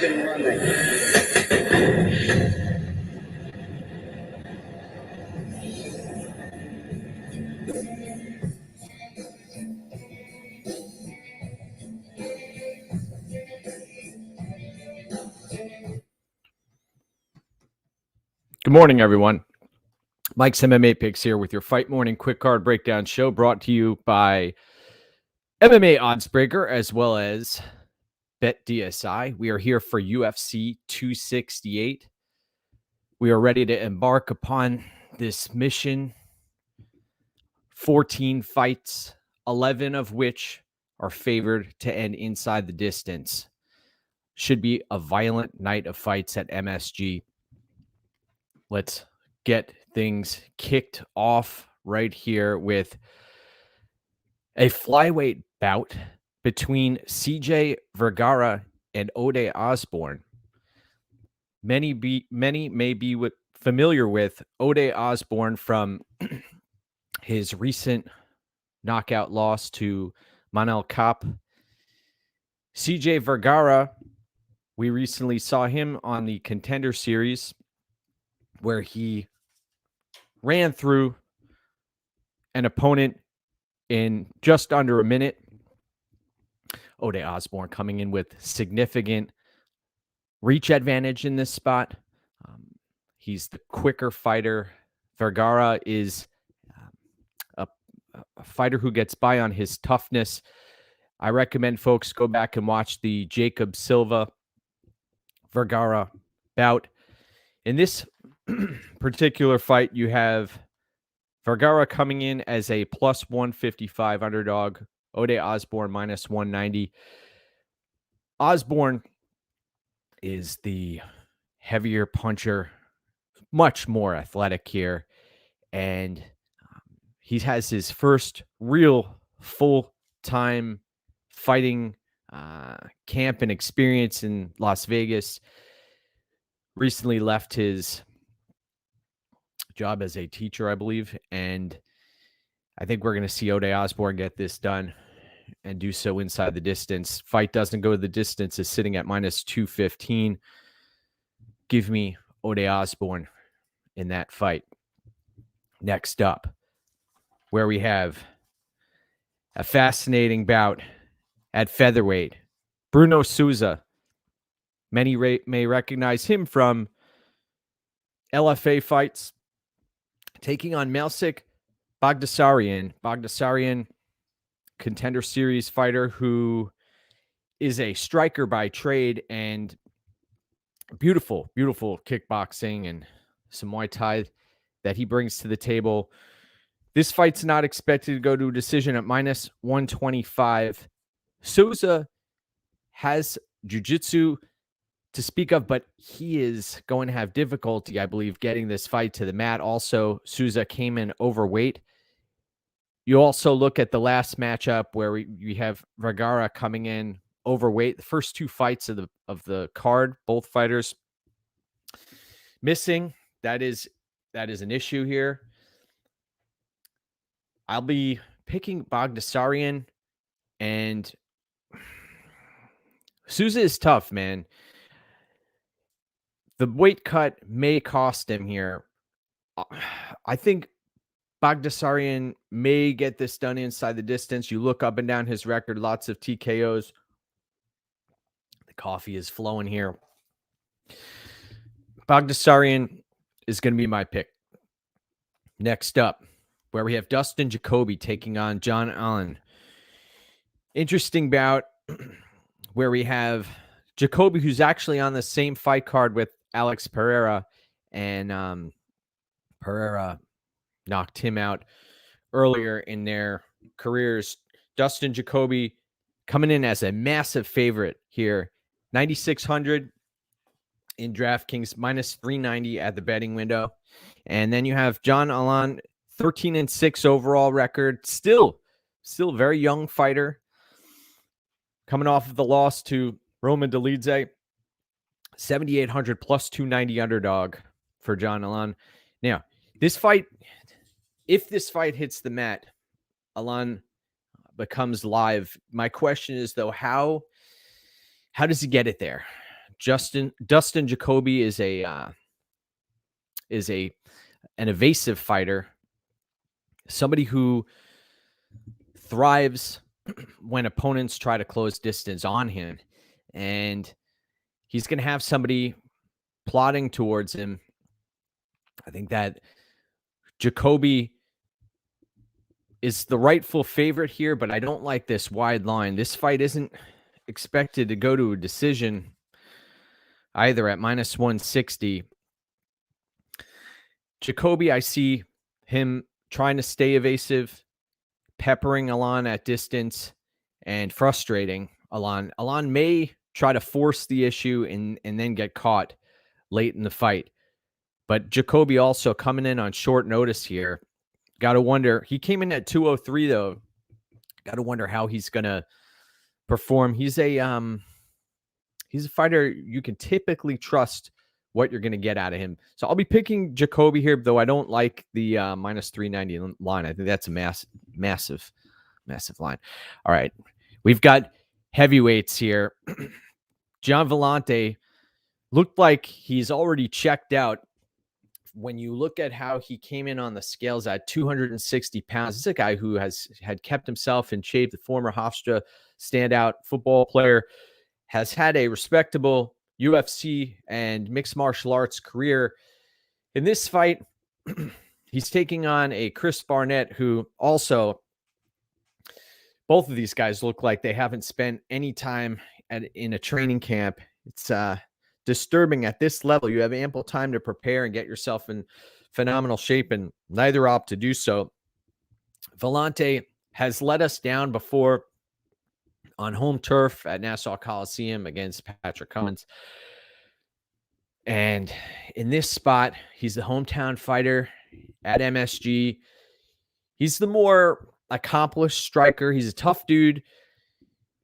Ignition running. Good morning, everyone. Mike's MMA Picks here with your Fight Morning Quick Card Breakdown show, brought to you by MMA Oddsbreaker as well as BetDSI. We are here for UFC 268. We are ready to embark upon this mission. 14 fights, 11 of which are favored to end inside the distance. Should be a violent night of fights at MSG. Let's get things kicked off right here with a flyweight bout between CJ Vergara and Osbourne. Many may be familiar with Osbourne from his recent knockout loss to Manel Kape. CJ Vergara, we recently saw him on the Contender Series, where he ran through an opponent in just under a minute. Osbourne coming in with significant reach advantage in this spot. He's the quicker fighter. Vergara is a fighter who gets by on his toughness. I recommend folks go back and watch the Jacob-Silva Vergara bout. In this particular fight, you have Vergara coming in as a plus 155 underdog. Osbourne minus 190. Osbourne is the heavier puncher, much more athletic here, and he has his first real full-time fighting camp and experience in Las Vegas. Recently left his job as a teacher, I believe, and I think we're going to see Osbourne get this done and do so inside the distance. Fight doesn't go the distance, is sitting at minus 215. Give me Osbourne in that fight. Next up, where we have a fascinating bout at featherweight. Bruno Souza. Many may recognize him from LFA fights, taking on Melsik Baghdasaryan. Baghdasaryan, Contender Series fighter who is a striker by trade, and beautiful kickboxing and some Muay Thai that he brings to the table. This fight's not expected to go to a decision at minus 125. Souza has jiu-jitsu to speak of, but he is going to have difficulty, I believe, getting this fight to the mat. Also, Souza came in overweight. You also look at the last matchup where we have Vergara coming in overweight. The first two fights of the card, both fighters missing. That is an issue here. I'll be picking Baghdasaryan, and Souza is tough, man. The weight cut may cost him here. I think Baghdasaryan may get this done inside the distance. You look up and down his record, lots of TKOs. The coffee is flowing here. Baghdasaryan is going to be my pick. Next up, where we have Dustin Jacoby taking on John Allen. Interesting bout where we have Jacoby, who's actually on the same fight card with Alex Pereira, and Pereira knocked him out earlier in their careers. Dustin Jacoby coming in as a massive favorite here. 9,600 in DraftKings, minus 390 at the betting window. And then you have John Allen, 13-6 overall record. Still very young fighter. Coming off of the loss to Roman Dolidze. 7,800 plus 290 underdog for John Allen. Now, this fight, if this fight hits the mat, Allen becomes live. My question is, though, how does he get it there? Dustin Jacoby is an evasive fighter, somebody who thrives when opponents try to close distance on him, and he's going to have somebody plotting towards him. I think that Jacoby is the rightful favorite here, but I don't like this wide line. This fight isn't expected to go to a decision either at minus 160. Jacoby, I see him trying to stay evasive, peppering Allan at distance, and frustrating Allan. Allan may try to force the issue and then get caught late in the fight. But Jacoby also coming in on short notice here. Got to wonder. He came in at 203, though. Got to wonder how he's going to perform. He's a fighter you can typically trust what you're going to get out of him. So I'll be picking Jacoby here, though I don't like the minus 390 line. I think that's a massive line. All right. We've got heavyweights here. Gian Villante looked like he's already checked out. When you look at how he came in on the scales at 260 pounds, this is a guy who had kept himself in shape. The former Hofstra standout football player has had a respectable UFC and mixed martial arts career. In this fight, he's taking on a Chris Barnett, who also, both of these guys look like they haven't spent any time in a training camp. It's disturbing at this level. You have ample time to prepare and get yourself in phenomenal shape, and neither opt to do so. Villante has let us down before on home turf at Nassau Coliseum against Patrick Cummins. And in this spot, he's the hometown fighter at MSG. He's the more accomplished striker. He's a tough dude.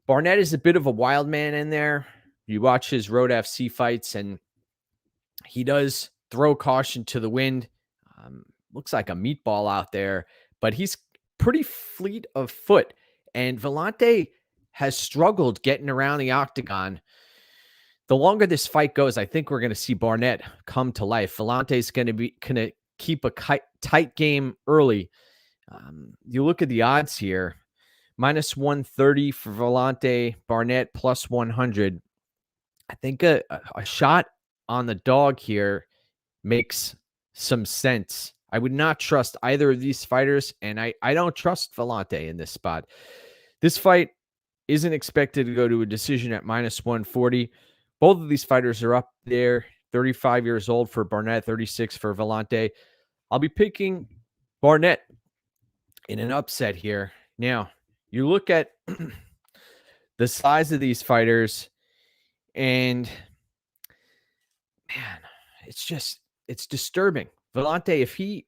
Barnett is a bit of a wild man in there. You watch his Road FC fights, and he does throw caution to the wind. Looks like a meatball out there, but he's pretty fleet of foot. And Villante has struggled getting around the octagon. The longer this fight goes, I think we're going to see Barnett come to life. Villante is going to keep a tight game early. You look at the odds here, minus 130 for Villante, Barnett plus 100. I think a shot on the dog here makes some sense. I would not trust either of these fighters, and I don't trust Villante in this spot. This fight isn't expected to go to a decision at minus 140. Both of these fighters are up there, 35 years old for Barnett, 36 for Villante. I'll be picking Barnett in an upset here. Now, you look at the size of these fighters, and man, it's disturbing. Villante,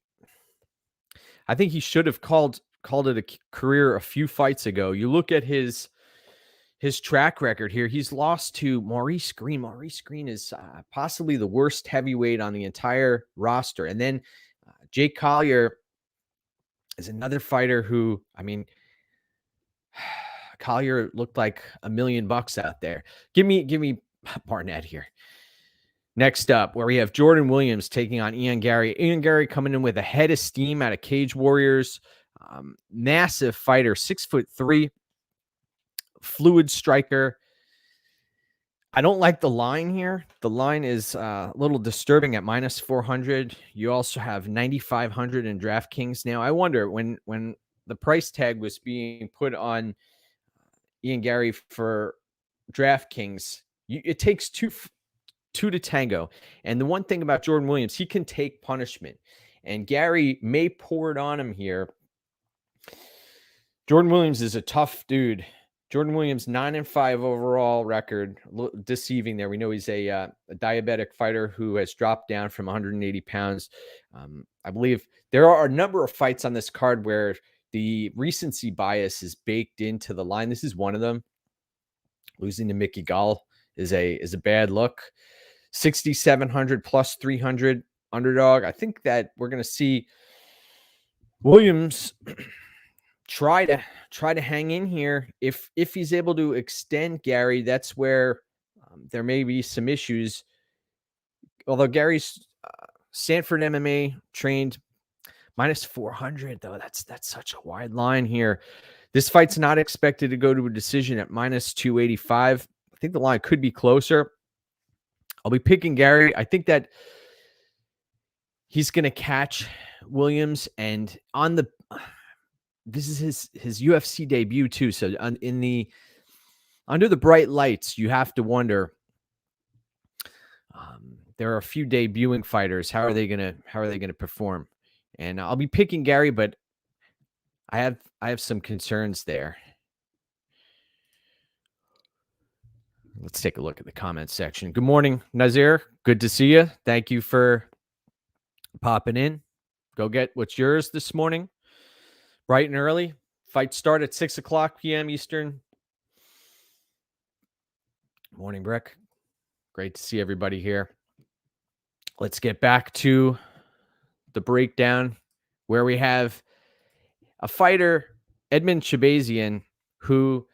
I think he should have called it a career a few fights ago. You look at his track record here. He's lost to Maurice Green. Maurice Green is possibly the worst heavyweight on the entire roster. And then Jake Collier is another fighter who, I mean, Collier looked like $1 million out there. Give me Barnett here. Next up, where we have Jordan Williams taking on Ian Garry. Ian Garry coming in with a head of steam out of Cage Warriors. Massive fighter, 6'3", fluid striker. I don't like the line here. The line is a little disturbing at minus 400. You also have 9,500 in DraftKings. Now, I wonder, when the price tag was being put on Ian Garry for DraftKings, it takes two to tango. And the one thing about Jordan Williams, he can take punishment. And Garry may pour it on him here. Jordan Williams is a tough dude. Jordan Williams, 9-5 overall record. Deceiving there. We know he's a diabetic fighter who has dropped down from 180 pounds. I believe there are a number of fights on this card where the recency bias is baked into the line. This is one of them. Losing to Mickey Gall is a bad look. 6,700 plus 300 underdog. I think that we're going to see Williams try to hang in here. If he's able to extend Garry, that's where There may be some issues, although Gary's Sanford MMA trained minus 400, though. That's such a wide line here. This fight's not expected to go to a decision at minus 285. I think the line could be closer. I'll be picking Garry. I think that he's going to catch Williams, and this is his UFC debut too. So under the bright lights, you have to wonder. There are a few debuting fighters. How are they gonna perform? And I'll be picking Garry, but I have some concerns there. Let's take a look at the comments section. Good morning, Nazir. Good to see you. Thank you for popping in. Go get what's yours this morning. Bright and early. Fight start at 6 o'clock p.m. Eastern. Morning, Brick. Great to see everybody here. Let's get back to the breakdown where we have a fighter, Edmund Shabazyan, who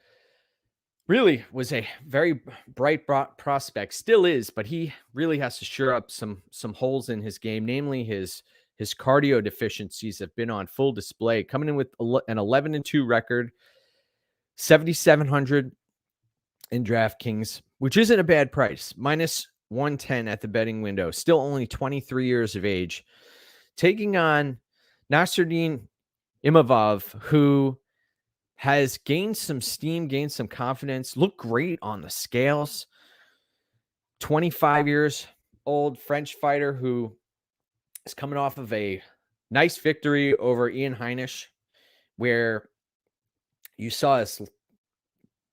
really was a very bright prospect, still is, but he really has to shore up some holes in his game, namely his cardio deficiencies have been on full display, coming in with an 11-2 record, 7,700 in DraftKings, which isn't a bad price, minus 110 at the betting window, still only 23 years of age, taking on Baghdasaryan-Imavov, who has gained some steam, gained some confidence, looked great on the scales. 25 years old French fighter who is coming off of a nice victory over Ian Heinisch, where you saw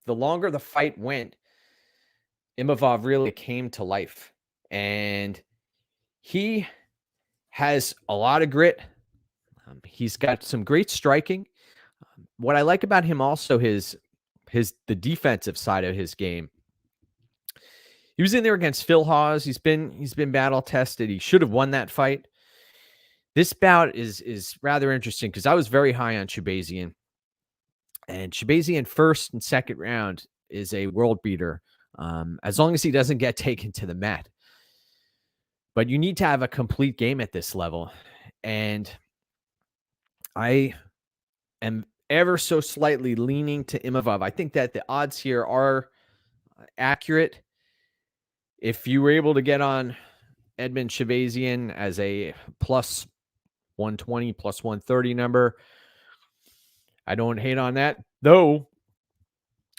the longer the fight went, Imavov really came to life. And he has a lot of grit. He's got some great striking. What I like about him also is the defensive side of his game. He was in there against Phil Hawes. He's been battle tested. He should have won that fight. This bout is rather interesting because I was very high on Shabazyan. And Shabazyan first and second round is a world beater, as long as he doesn't get taken to the mat. But you need to have a complete game at this level. And I am ever so slightly leaning to Imavov. I think that the odds here are accurate. If you were able to get on Edmund Shabazyan as a plus 120, plus 130 number, I don't hate on that. Though,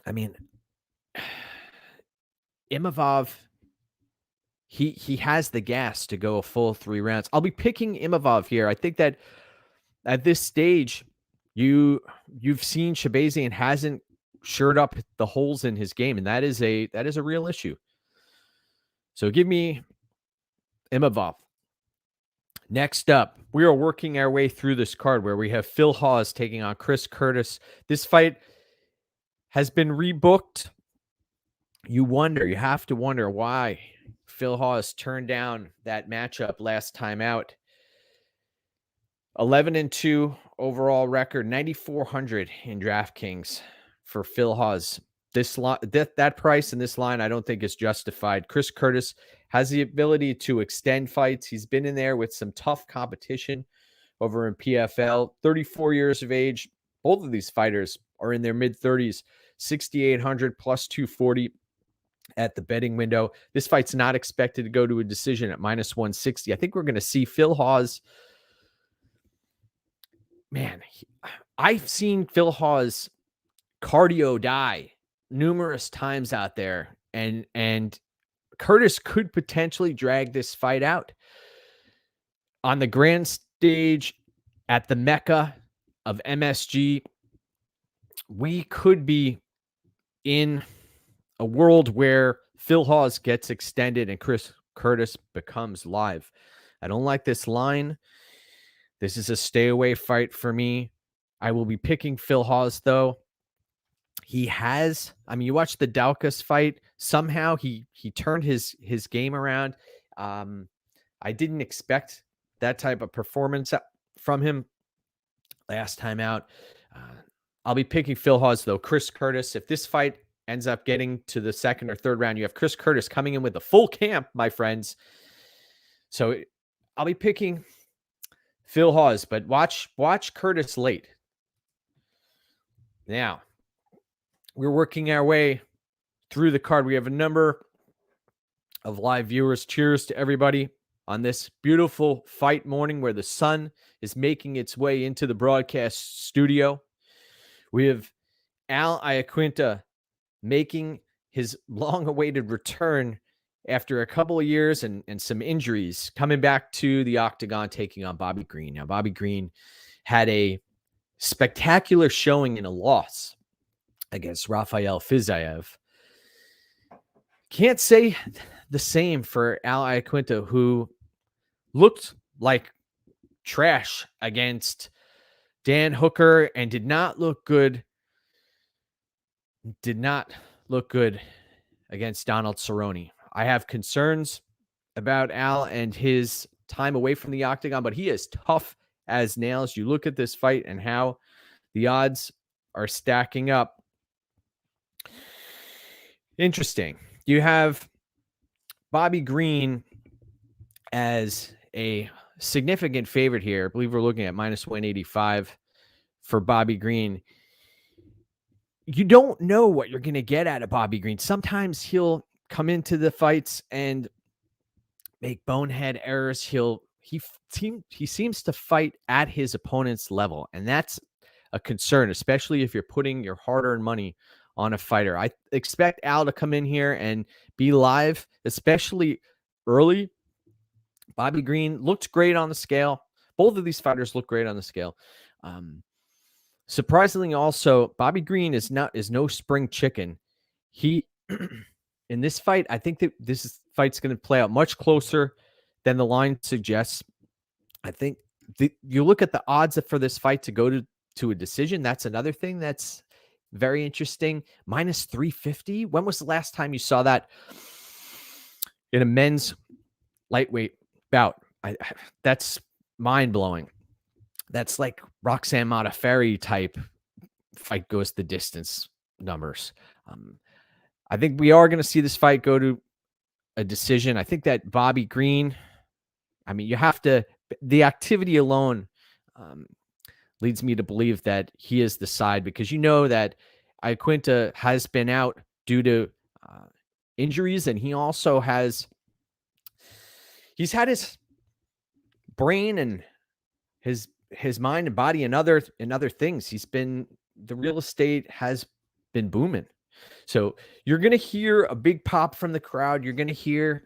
I mean, Imavov, he has the gas to go a full 3 rounds. I'll be picking Imavov here. I think that at this stage, you've seen Shabazyan hasn't shored up the holes in his game, and that is a real issue. So give me Imavov. Next up, we are working our way through this card where we have Phil Hawes taking on Chris Curtis. This fight has been rebooked. You have to wonder why Phil Hawes turned down that matchup last time out. 11-2 overall record, 9,400 in DraftKings for Phil Hawes. That price in this line, I don't think is justified. Chris Curtis has the ability to extend fights. He's been in there with some tough competition over in PFL. 34 years of age. Both of these fighters are in their mid-30s. 6,800 plus 240 at the betting window. This fight's not expected to go to a decision at minus 160. I think we're going to see Phil Hawes. Man, I've seen Phil Hawes cardio die numerous times out there, and Curtis could potentially drag this fight out on the grand stage at the Mecca of MSG. We could be in a world where Phil Hawes gets extended and Chris Curtis becomes live. I don't like this line. This is a stay away fight for me. I will be picking Phil Hawes, though. He has, you watch the Daukaus fight. Somehow he turned his game around. I didn't expect that type of performance from him last time out. I'll be picking Phil Hawes, though. Chris Curtis, if this fight ends up getting to the second or third round. You have Chris Curtis coming in with the full camp, my friends. So I'll be picking Phil Hawes, but watch Curtis late. Now, we're working our way through the card. We have a number of live viewers. Cheers to everybody on this beautiful fight morning where the sun is making its way into the broadcast studio. We have Al Iaquinta making his long-awaited return after a couple of years and some injuries, coming back to the octagon, taking on Bobby Green. Now, Bobby Green had a spectacular showing in a loss against Rafael Fiziev. Can't say the same for Al Iaquinta, who looked like trash against Dan Hooker and did not look good against Donald Cerrone. I have concerns about Al and his time away from the octagon, but he is tough as nails. You look at this fight and how the odds are stacking up. Interesting. You have Bobby Green as a significant favorite here. I believe we're looking at minus 185 for Bobby Green. You don't know what you're going to get out of Bobby Green. Sometimes he'll come into the fights and make bonehead errors. He seems to fight at his opponent's level, and that's a concern, especially if you're putting your hard-earned money on a fighter. I expect Al to come in here and be live, especially early. Bobby Green looked great on the scale. Both of these fighters look great on the scale. Surprisingly, also, Bobby Green is no spring chicken. He in this fight, I think that this fight's going to play out much closer than the line suggests. I think you look at the odds for this fight to go to a decision. That's another thing that's very interesting. Minus 350. When was the last time you saw that in a men's lightweight bout? That's mind blowing. That's like Roxanne Modafferi type fight goes the distance numbers. I think we are going to see this fight go to a decision. I think that Bobby Green, I mean, you have to, the activity alone leads me to believe that he is the side, because you know that Iaquinta has been out due to injuries, and he also he's had his brain and his mind and body and other things. The real estate has been booming. So you're going to hear a big pop from the crowd. You're going to hear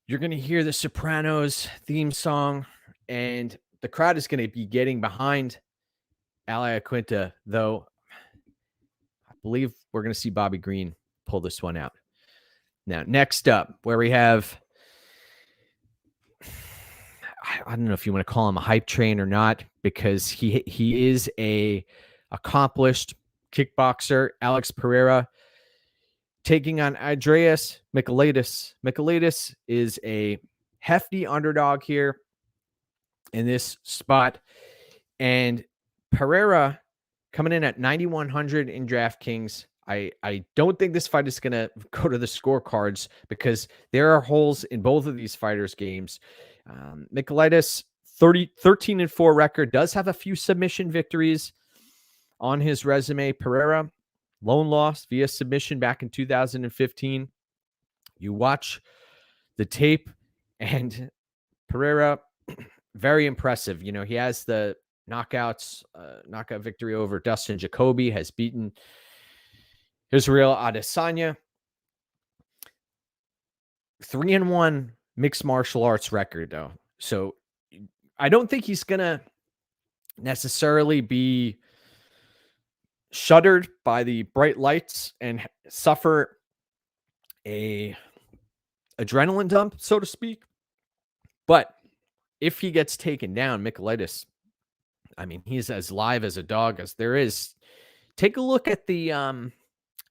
the Sopranos theme song, and the crowd is going to be getting behind Al Iaquinta, though I believe we're going to see Bobby Green pull this one out. Now, next up, where we have, I don't know if you want to call him a hype train or not, because he is a accomplished kickboxer, Alex Pereira, taking on Andreas Michailidis. Michailidis is a hefty underdog here in this spot, and Pereira coming in at 9,100 in DraftKings. I don't think this fight is going to go to the scorecards, because there are holes in both of these fighters' games. Michailidis, 13-4 record, does have a few submission victories on his resume. Pereira, lone loss via submission back in 2015. You watch the tape, and Pereira, very impressive. You know, he has the knockout victory over Dustin Jacoby, has beaten Israel Adesanya. 3-1 mixed martial arts record, though. So I don't think he's going to necessarily be shuddered by the bright lights and suffer a adrenaline dump, so to speak. But if he gets taken down, Michailidis, I mean, he's as live as a dog as there is. Take a look at the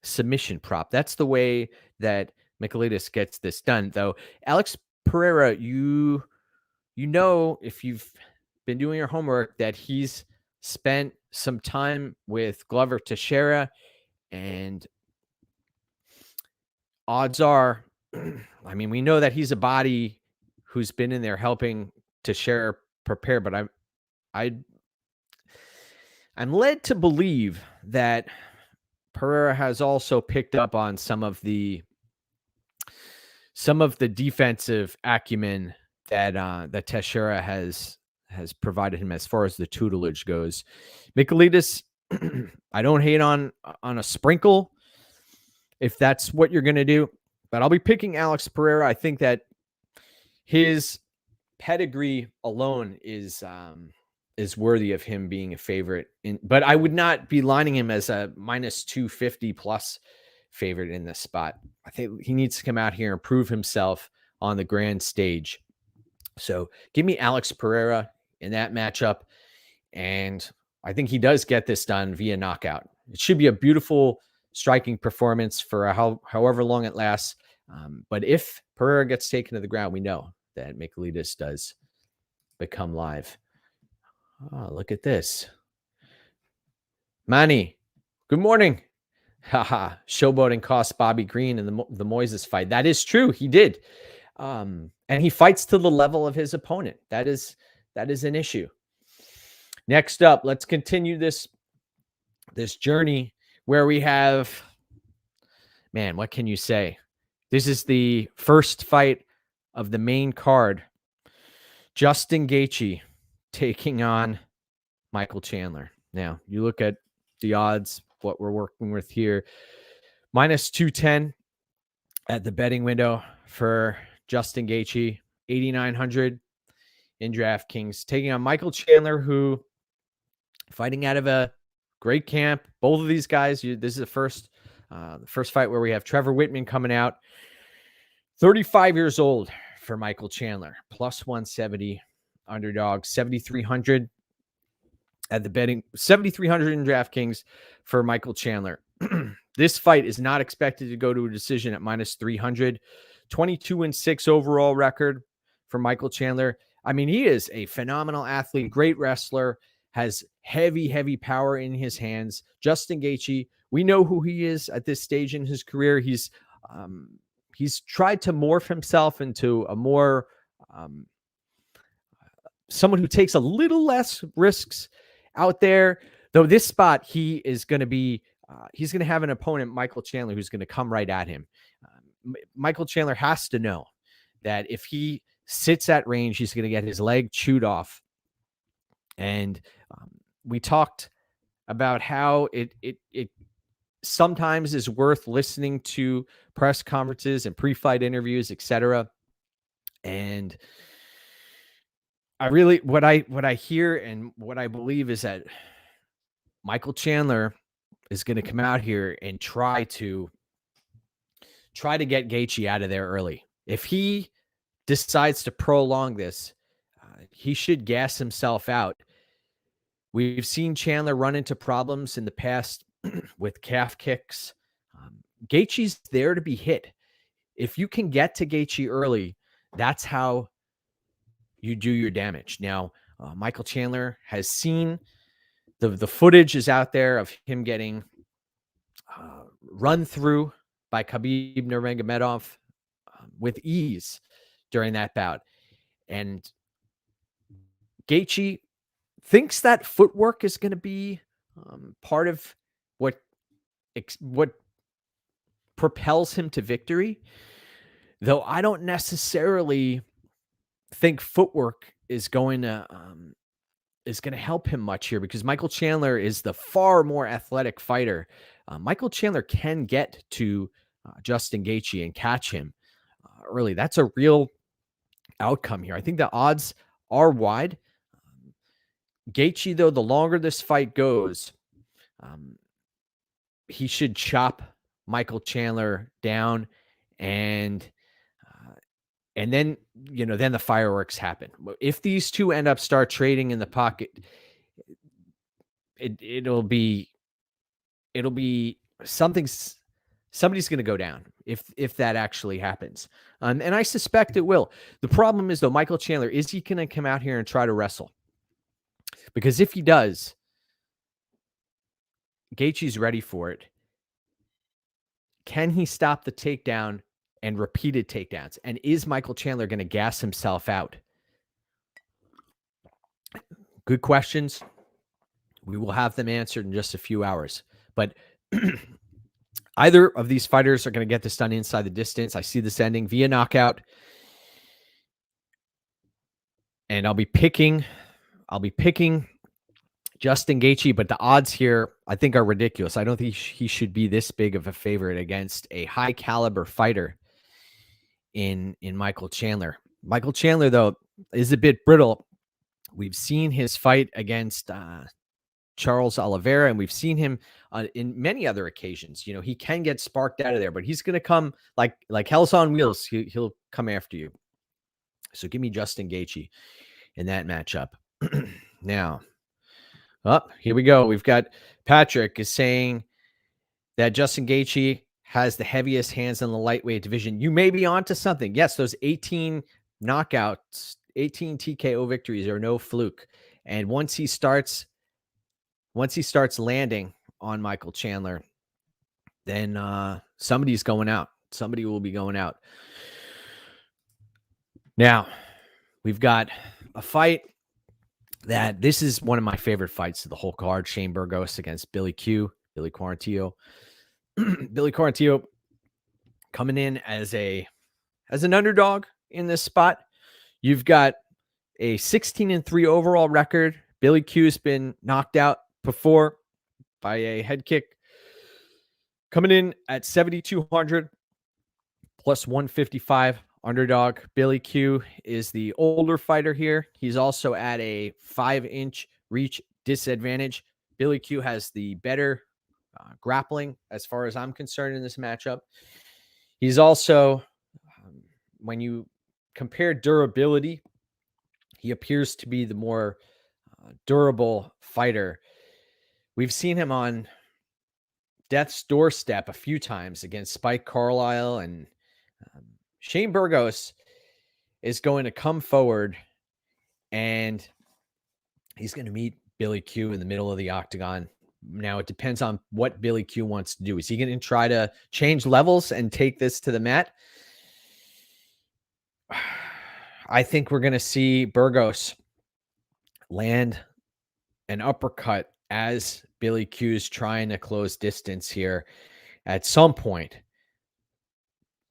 submission prop. That's the way that Michailidis gets this done, though. Alex Pereira, you know, if you've been doing your homework, that he's spent some time with Glover Teixeira, And odds are, I mean, we know that he's a body who's been in there helping to prepare, but I'm led to believe that Pereira has also picked up on some of the defensive acumen that Teixeira has provided him as far as the tutelage goes. Michailidis, I don't hate on a sprinkle if that's what you're going to do, but I'll be picking Alex Pereira. I think that his pedigree alone is worthy of him being a favorite. But I would not be lining him as a minus 250 plus favorite in this spot. I think he needs to come out here and prove himself on the grand stage. So give me Alex Pereira in that matchup. And I think he does get this done via knockout. It should be a beautiful striking performance for however long it lasts. But if Pereira gets taken to the ground, we know that Michailidis does become live. Oh, look at this. Manny, good morning. Haha, showboating cost Bobby Green in the Moises fight. That is true. He did. And he fights to the level of his opponent. That is an issue. Next up, let's continue this journey where we have, man, what can you say? This is the first fight of the main card. Justin Gaethje taking on Michael Chandler. Now, you look at the odds, what we're working with here. Minus 210 at the betting window for Justin Gaethje, 8,900 in DraftKings, taking on Michael Chandler, who fighting out of a great camp. Both of these guys, this is the first fight where we have Trevor Whitman coming out. 35 years old for Michael Chandler, plus 170 underdog, 7,300 at the betting, 7,300 in DraftKings for Michael Chandler. This fight is not expected to go to a decision at minus 300. 22-6 overall record for Michael Chandler. I mean, he is a phenomenal athlete, great wrestler, has heavy power in his hands. Justin Gaethje, we know who he is at this stage in his career. He's tried to morph himself into a more someone who takes a little less risks out there. Though this spot, he is going to be he's going to have an opponent, Michael Chandler, who's going to come right at him. Michael Chandler has to know that if he sits at range, he's going to get his leg chewed off. And we talked about how it sometimes is worth listening to press conferences and pre-fight interviews, etc. And I really, what I hear and what I believe is that Michael Chandler is going to come out here and try to get Gaethje out of there early. If he decides to prolong this, he should gas himself out. We've seen Chandler run into problems in the past with calf kicks. Gaethje's there to be hit. If you can get to Gaethje early, that's how you do your damage. Now, Michael Chandler has seen the footage is out there of him getting run through by Khabib Nurmagomedov with ease during that bout. And Gaethje thinks that footwork is going to be part of what propels him to victory. Though I don't necessarily think footwork is going to help him much here, because Michael Chandler is the far more athletic fighter. Michael Chandler can get to Justin Gaethje and catch him early. That's a real outcome here. I think the odds are wide. Gaethje, though, the longer this fight goes, he should chop Michael Chandler down, and then, then the fireworks happen. If these two end up start trading in the pocket, it'll be somebody's going to go down if that actually happens. And I suspect it will. The problem is, though, Michael Chandler, is he going to come out here and try to wrestle? Because if he does, Gaethje's ready for it. Can he stop the takedown and repeated takedowns? And is Michael Chandler going to gas himself out? Good questions. We will have them answered in just a few hours. But either of these fighters are going to get this done inside the distance. I see this ending via knockout. And I'll be picking Justin Gaethje, but the odds here I think are ridiculous. I don't think he should be this big of a favorite against a high caliber fighter in Michael Chandler. Michael Chandler, though, is a bit brittle. We've seen his fight against Charles Oliveira, and we've seen him in many other occasions. You know, he can get sparked out of there, but he's going to come like hell's on wheels. He'll come after you. So give me Justin Gaethje in that matchup. Now, here we go. We've got Patrick is saying that Justin Gaethje has the heaviest hands in the lightweight division. You may be onto something. Yes, those 18 knockouts, 18 TKO victories are no fluke. And once he starts landing on Michael Chandler, then somebody's going out. Somebody will be going out. Now, we've got a fight that this is one of my favorite fights of the whole card. Shane Burgos against Billy Quarantillo. Billy Quarantillo coming in as an underdog in this spot. You've got a 16-3 overall record. Billy Q's been knocked out before by a head kick. Coming in at 7,200 plus 155 underdog. Billy Q is the older fighter here. He's also at a 5-inch reach disadvantage. Billy Q has the better grappling as far as I'm concerned in this matchup. He's also, when you compare durability, he appears to be the more durable fighter. We've seen him on death's doorstep a few times against Spike Carlisle, and Shane Burgos is going to come forward and he's going to meet Billy Q in the middle of the octagon. Now, it depends on what Billy Q wants to do. Is he going to try to change levels and take this to the mat? I think we're going to see Burgos land an uppercut as Billy Q's trying to close distance here at some point.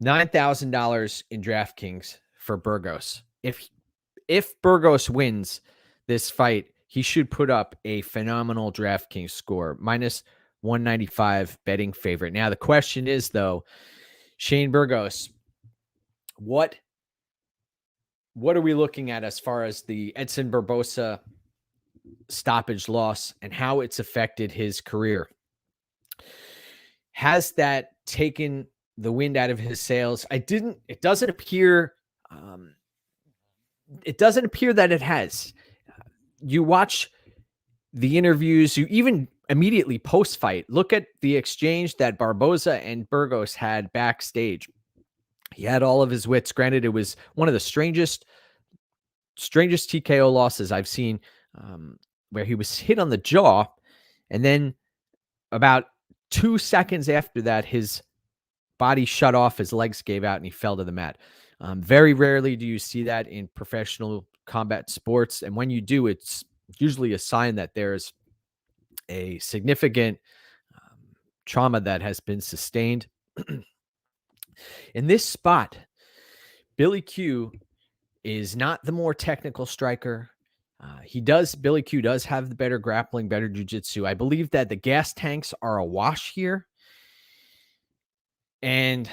$9,000 in DraftKings for Burgos. If Burgos wins this fight, he should put up a phenomenal DraftKings score, minus 195 betting favorite. Now, the question is, though, Shane Burgos, what are we looking at as far as the Edson Barbosa stoppage loss and how it's affected his career? Has that taken the wind out of his sails? It doesn't appear that it has. You watch the interviews, you even immediately post-fight, look at the exchange that Barbosa and Burgos had backstage. He had all of his wits. Granted, it was one of the strangest TKO losses I've seen, where he was hit on the jaw, and then about 2 seconds after that, his body shut off, his legs gave out, and he fell to the mat. Very rarely do you see that in professional combat sports, and when you do, it's usually a sign that there's a significant trauma that has been sustained. In this spot, Billy Q is not the more technical striker. Billy Q does have the better grappling, better jiu-jitsu. I believe that the gas tanks are a wash here. And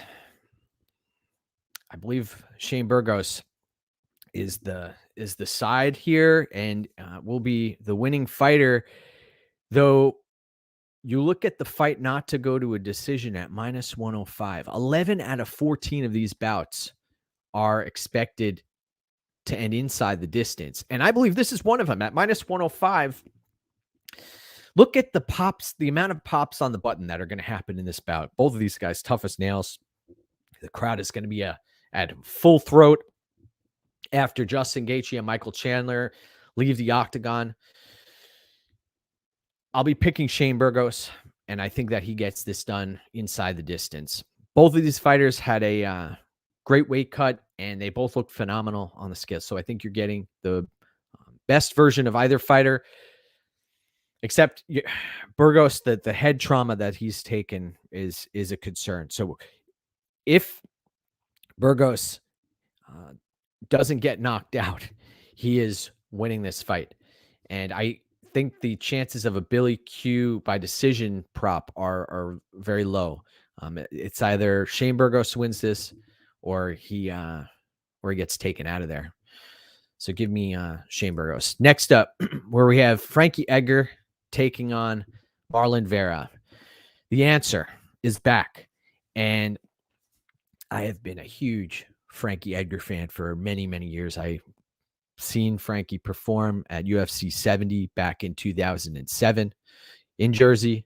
I believe Shane Burgos is the side here and will be the winning fighter. Though you look at the fight not to go to a decision at minus 105. 11 out of 14 of these bouts are expected to end inside the distance. And I believe this is one of them at minus 105. Look at the pops, the amount of pops on the button that are going to happen in this bout. Both of these guys, tough as nails. The crowd is going to be at full throat after Justin Gaethje and Michael Chandler leave the octagon. I'll be picking Shane Burgos And I think that he gets this done inside the distance. Both of these fighters had a great weight cut, and they both look phenomenal on the scale. So I think you're getting the best version of either fighter, except Burgos, the head trauma that he's taken is a concern. So if Burgos doesn't get knocked out, he is winning this fight. And I think the chances of a Billy Q by decision prop are very low. It's either Shane Burgos wins this or he gets taken out of there. So give me Shane Burgos. Next up, where we have Frankie Edgar taking on Marlon Vera. The answer is back. And I have been a huge Frankie Edgar fan for many, many years. I've seen Frankie perform at UFC 70 back in 2007 in Jersey.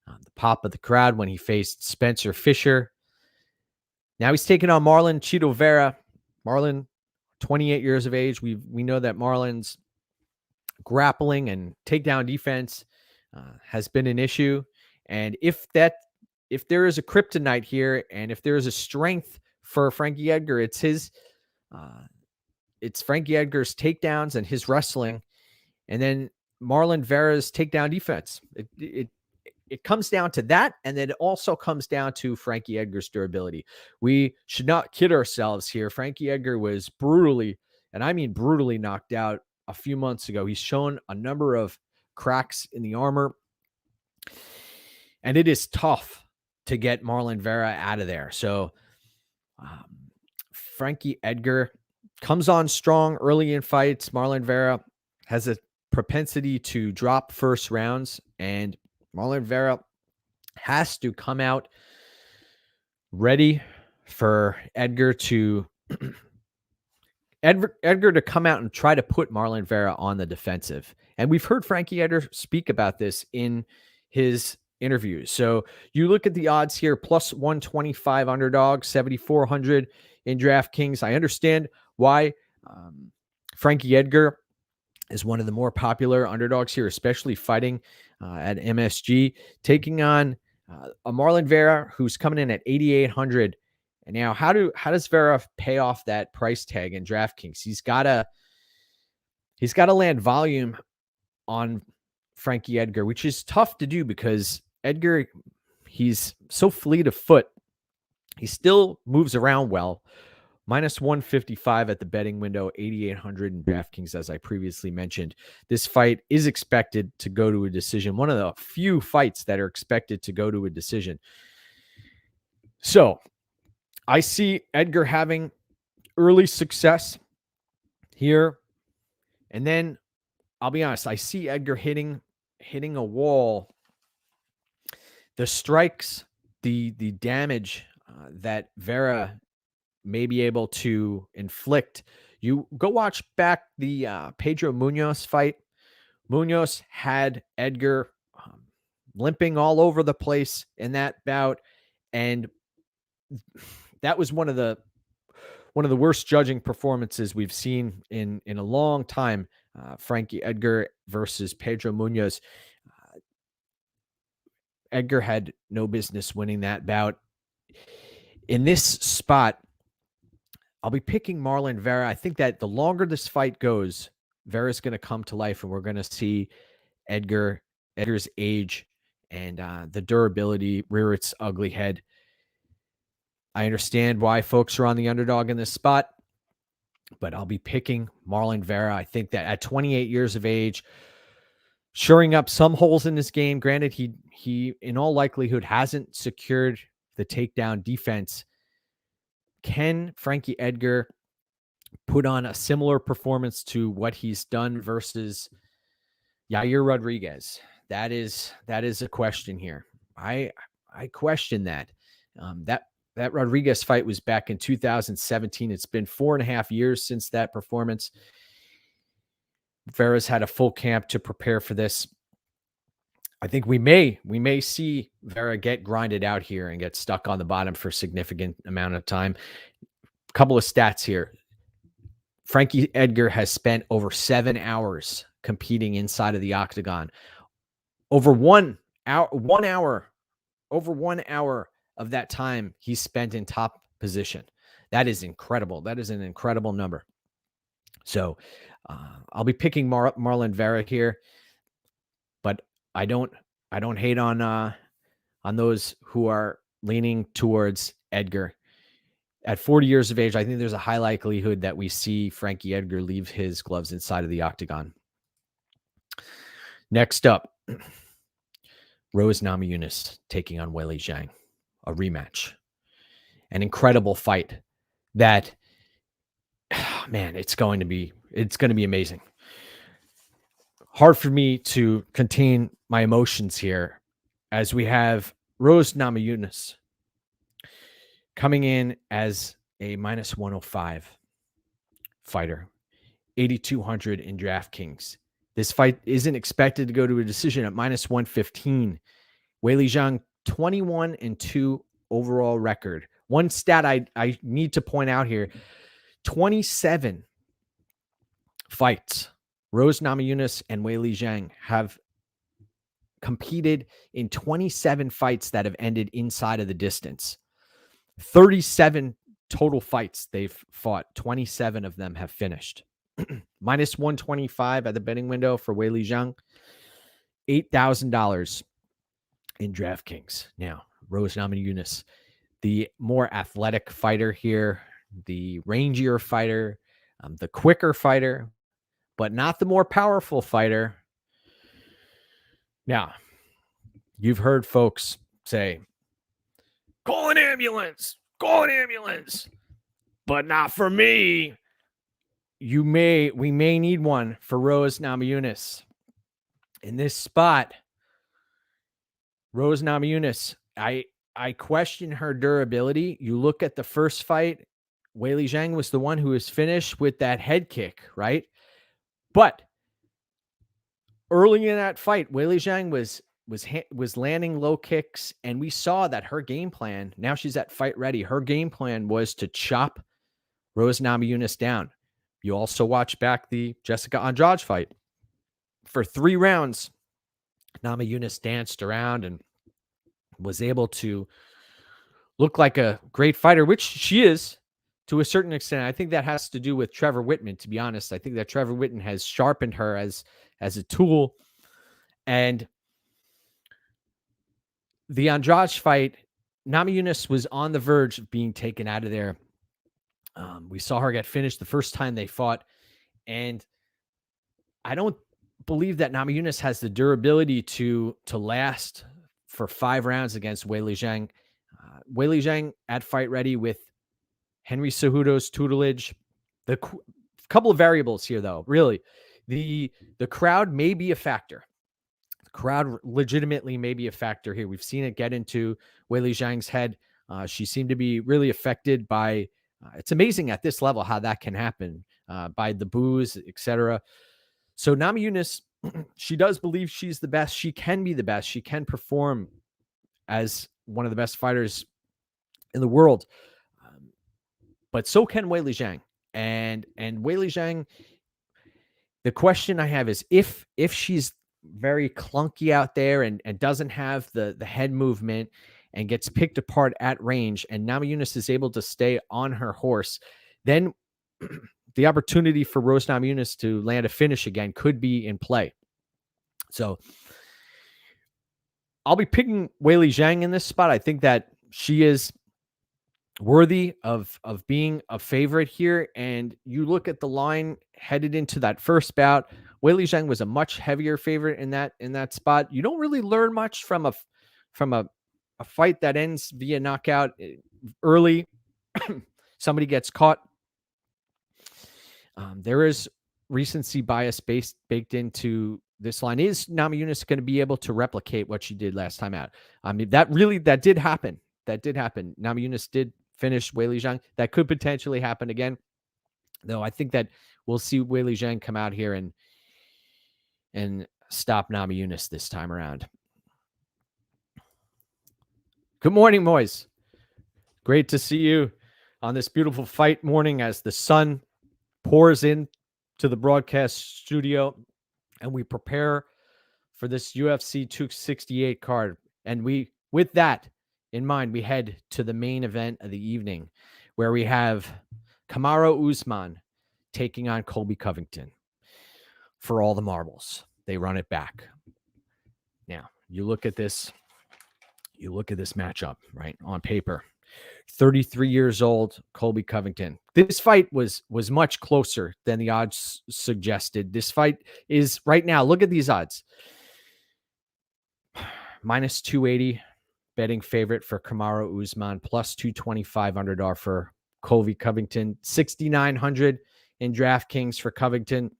The pop of the crowd when he faced Spencer Fisher. Now he's taking on Marlon Chito Vera. Marlon, 28 years of age. We know that Marlon's grappling and takedown defense has been an issue. And if there is a kryptonite here, and if there is a strength for Frankie Edgar, it's Frankie Edgar's takedowns and his wrestling, and then Marlon Vera's takedown defense. It comes down to that, and then it also comes down to Frankie Edgar's durability. We should not kid ourselves here. Frankie Edgar was brutally, and I mean brutally, knocked out a few months ago. He's shown a number of cracks in the armor, and it is tough to get Marlon Vera out of there. So Frankie Edgar comes on strong early in fights. Marlon Vera has a propensity to drop first rounds, and Marlon Vera has to come out ready for Edgar to come out and try to put Marlon Vera on the defensive. And we've heard Frankie Edgar speak about this in his interviews. So you look at the odds here, plus 125 underdog, 7,400 in DraftKings. I understand why Frankie Edgar is one of the more popular underdogs here, especially fighting at MSG, taking on a Marlon Vera who's coming in at 8,800. And now, how does Vera pay off that price tag in DraftKings? He's got to land volume on Frankie Edgar, which is tough to do because Edgar, he's so fleet of foot. He still moves around well. Minus 155 at the betting window, 8,800 in DraftKings, as I previously mentioned. This fight is expected to go to a decision. One of the few fights that are expected to go to a decision. So I see Edgar having early success here. And then I'll be honest, I see Edgar hitting a wall. The strikes, the damage that Vera may be able to inflict. You go watch back the Pedro Munoz fight. Munoz had Edgar limping all over the place in that bout, and that was one of the worst judging performances we've seen in a long time. Frankie Edgar versus Pedro Munoz. Edgar had no business winning that bout. In this spot, I'll be picking Marlon Vera. I think that the longer this fight goes, Vera's going to come to life, and we're going to see Edgar's age and the durability rear its ugly head. I understand why folks are on the underdog in this spot, but I'll be picking Marlon Vera. I think that at 28 years of age, shoring up some holes in this game. Granted, he in all likelihood hasn't secured the takedown defense. Can Frankie Edgar put on a similar performance to what he's done versus Yair Rodriguez? That is a question here. I question that. That Rodriguez fight was back in 2017. It's been 4.5 years since that performance. Vera's had a full camp to prepare for this. I think we may see Vera get grinded out here and get stuck on the bottom for a significant amount of time. A couple of stats here. Frankie Edgar has spent over 7 hours competing inside of the octagon. Over 1 1 hour, over 1 hour of that time he spent in top position. That is incredible. That is an incredible number. So I'll be picking Marlon Vera here, but I don't hate on those who are leaning towards Edgar. At 40 years of age, I think there's a high likelihood that we see Frankie Edgar leave his gloves inside of the octagon. Next up, Rose Namajunas taking on Weili Zhang, a rematch. An incredible fight that, man, it's going to be amazing. Hard for me to contain my emotions here as we have Rose Namajunas coming in as a minus 105 fighter, 8,200 in DraftKings. This fight isn't expected to go to a decision at minus 115. Weili Zhang, 21-2 overall record. One stat I need to point out here, 27 fights. Rose Namajunas and Weili Zhang have competed in 27 fights that have ended inside of the distance. 37 total fights they've fought. 27 of them have finished. Minus 125 at the betting window for Weili Zhang. $8,000 in DraftKings. Now, Rose Namajunas, the more athletic fighter here, the rangier fighter, the quicker fighter, but not the more powerful fighter. Now, you've heard folks say, call an ambulance, but not for me. We may need one for Rose Namajunas. In this spot, Rose Namajunas, I question her durability. You look at the first fight, Weili Zhang was the one who was finished with that head kick, right? But early in that fight, Weili Zhang was landing low kicks, and we saw that her game plan, now she's at fight ready, her game plan was to chop Rose Namajunas down. You also watch back the Jessica Andrade fight. For 3 rounds, Namajunas danced around and was able to look like a great fighter, which she is to a certain extent. I think that has to do with Trevor Whitman, to be honest. I think that Trevor Whitman has sharpened her as a tool. And the Andrade fight, Namajunas was on the verge of being taken out of there. We saw her get finished the first time they fought. And I don't believe that Namajunas has the durability to last for 5 rounds against Weili Zhang. Weili Zhang at fight ready with Henry Cejudo's tutelage. The couple of variables here, though, really. The crowd may be a factor. The crowd legitimately may be a factor here. We've seen it get into Weili Zhang's head. She seemed to be really affected by, it's amazing at this level how that can happen, by the boos, etc. So Namajunas, she does believe she's the best. She can be the best. She can perform as one of the best fighters in the world. But so can Weili Zhang. And Weili Zhang, the question I have is if she's very clunky out there and doesn't have the head movement and gets picked apart at range, and Namajunas is able to stay on her horse, then the opportunity for Rose Namajunas to land a finish again could be in play. So I'll be picking Weili Zhang in this spot. I think that she is worthy of being a favorite here. And you look at the line headed into that first bout, Weili Zhang was a much heavier favorite in that spot. You don't really learn much from a fight that ends via knockout early. Somebody gets caught. There is recency bias baked into this line. Is Namajunas going to be able to replicate what she did last time out? I mean, that did happen. Namajunas did finish Weili Zhang. That could potentially happen again, though. I think that we'll see Weili Zhang come out here and stop Namajunas this time around. Good morning, Moise. Great to see you on this beautiful fight morning as the sun pours in to the broadcast studio and we prepare for this UFC 268 card. And with that in mind, we head to the main event of the evening, where we have Kamaru Usman taking on Colby Covington for all the marbles. They run it back. Now, you look at this matchup, right? On paper. 33 years old, Colby Covington. This fight was much closer than the odds suggested. This fight is right now, look at these odds. Minus 280 betting favorite for Kamaru Usman, plus 225 underdog for Colby Covington, 6,900 in DraftKings for Covington.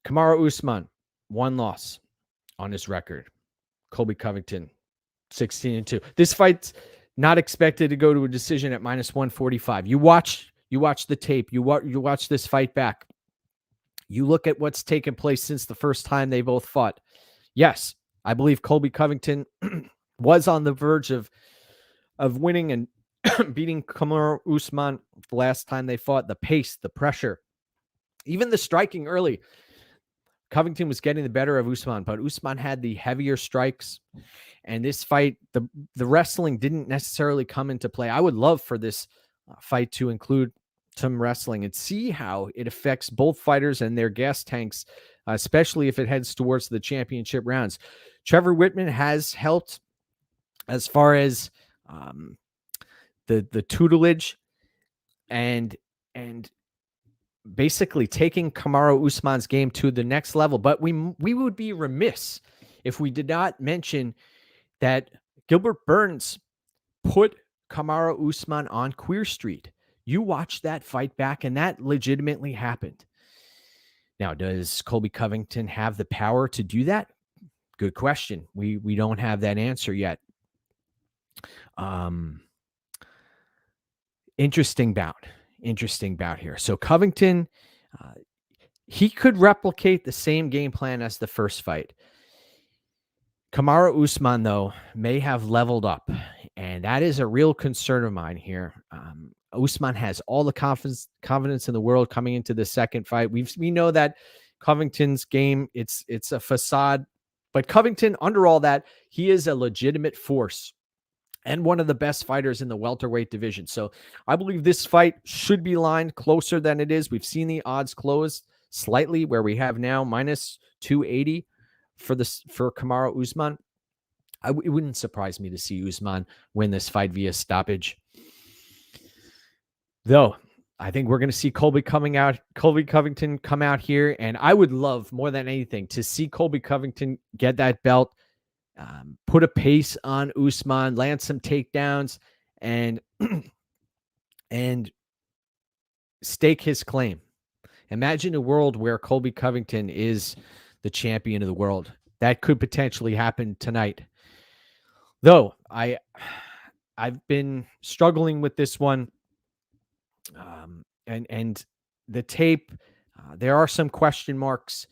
Kamaru Usman, 1 loss on his record. Colby Covington, 16-2. This fight's not expected to go to a decision at minus 145. You watch the tape. You watch this fight back. You look at what's taken place since the first time they both fought. Yes, I believe Colby Covington was on the verge of winning and beating Kamaru Usman the last time they fought. The pace, the pressure, even the striking early. Covington was getting the better of Usman, but Usman had the heavier strikes. And this fight, the wrestling didn't necessarily come into play. I would love for this fight to include some wrestling and see how it affects both fighters and their gas tanks, especially if it heads towards the championship rounds. Trevor Whitman has helped as far as the tutelage and basically taking Kamaru Usman's game to the next level. But we would be remiss if we did not mention that Gilbert Burns put Kamaru Usman on Queer Street. You watch that fight back, and that legitimately happened. Now, does Colby Covington have the power to do that? Good question. We don't have that answer yet. Interesting bout here. So Covington, he could replicate the same game plan as the first fight. Kamaru Usman, though, may have leveled up, and that is a real concern of mine here. Usman has all the confidence in the world coming into the second fight. We know that Covington's game, it's a facade, but Covington, under all that, he is a legitimate force and one of the best fighters in the welterweight division. So I believe this fight should be lined closer than it is. We've seen the odds close slightly, where we have now minus 280 for Kamaru Usman. It wouldn't surprise me to see Usman win this fight via stoppage. Though, I think we're going to see Colby Covington come out here, and I would love more than anything to see Colby Covington get that belt, put a pace on Usman, land some takedowns, and stake his claim. Imagine a world where Colby Covington is the champion of the world. That could potentially happen tonight. Though I've been struggling with this one, and the tape, there are some question marks,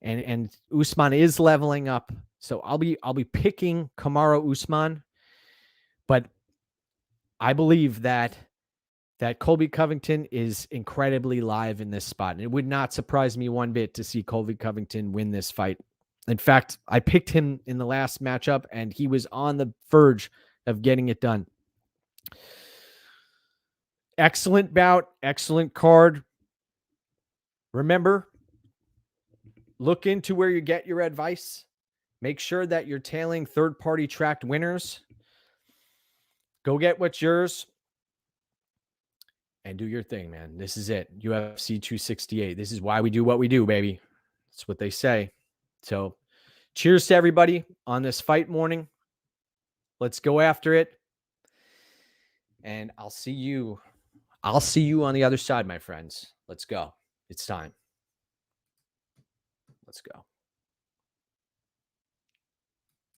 and Usman is leveling up. So I'll be picking Kamaru Usman, but I believe that Colby Covington is incredibly live in this spot. And it would not surprise me one bit to see Colby Covington win this fight. In fact, I picked him in the last matchup, and he was on the verge of getting it done. Excellent bout, excellent card. Remember, look into where you get your advice. Make sure that you're tailing third-party tracked winners. Go get what's yours and do your thing, man. This is it. UFC 268. This is why we do what we do, baby. That's what they say. So cheers to everybody on this fight morning. Let's go after it. And I'll see you on the other side, my friends. Let's go. It's time. Let's go.